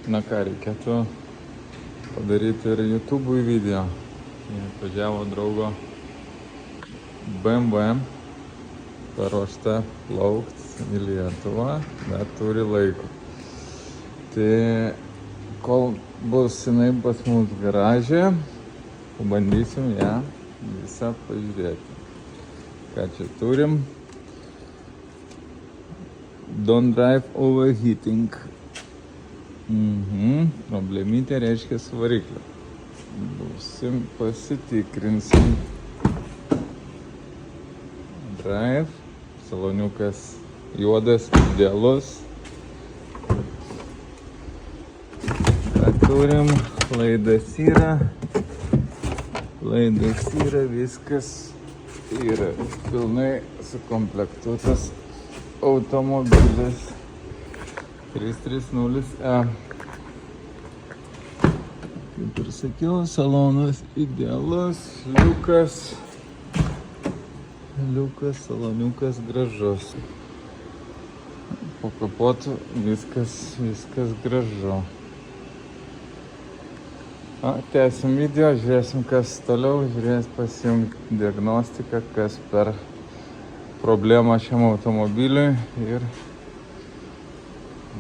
Na ką, reikėtų padaryti ir YouTube'ui video. Atvažiavo draugo BMW, paruošta plaukt į Lietuvą, bet turi laiko. Tai kol bus jinai pas mus garaže, pabandysim ją visą pažiūrėti. Ką čia turim? Don't drive overheating. Problemytė reiškia su varikliu. Būsim, pasitikrinsim. Drive. Saloniukas juodas, idealus. Ką turim? Laidas yra. Viskas yra. Pilnai sukomplektuotas automobilis. 330E. Kaip ir sakiau, salonas idealus, liukas, saloniukas gražus. Po kapotu viskas gražu. Tęsim video, žiūrėsim kas toliau, pasijungti diagnostiką, kas per problemą šiam automobiliui ir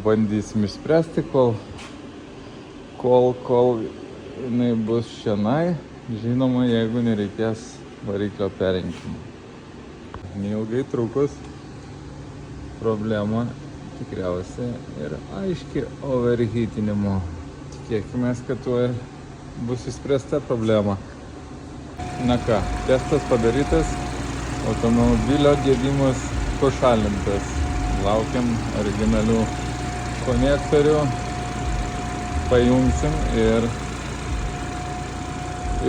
bandysim išspręsti, kol jinai bus šiandien, žinoma, jeigu nereikės variklio perrinkimo. Neilgai trukus problema tikriausiai ir aiški overheatinimo. Tikėkime, kad tuo ir bus išspręsta problema. Na ką, testas padarytas, automobilio gedimas pašalintas. Laukiam originalių konektorių, pajungsim ir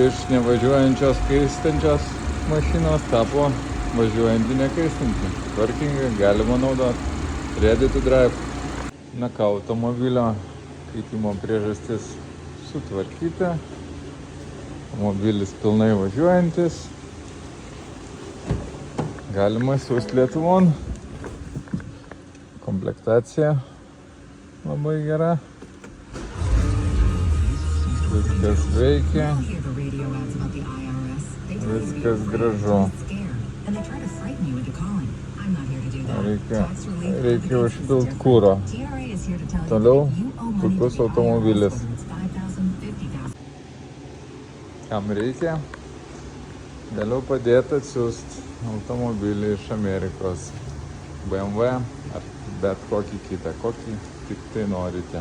iš nevažiuojančios kaistančios mašinos tapo važiuojantį nekaistantį. Tvarkingai, galima naudoti. Ready to drive. Na ką, automobilio kaitimo priežastis sutvarkyta. Automobilis pilnai važiuojantis. Galima siųsti Lietuvon. Komplektacija labai gera. Viskas veikia. Viskas gražu. Reikia užpilti kuro. Toliau puikus automobilis. Kam reikia? Galiu padėti atsiųsti automobilį iš Amerikos. BMW ar bet kokį kitą, kokį tik tai norite.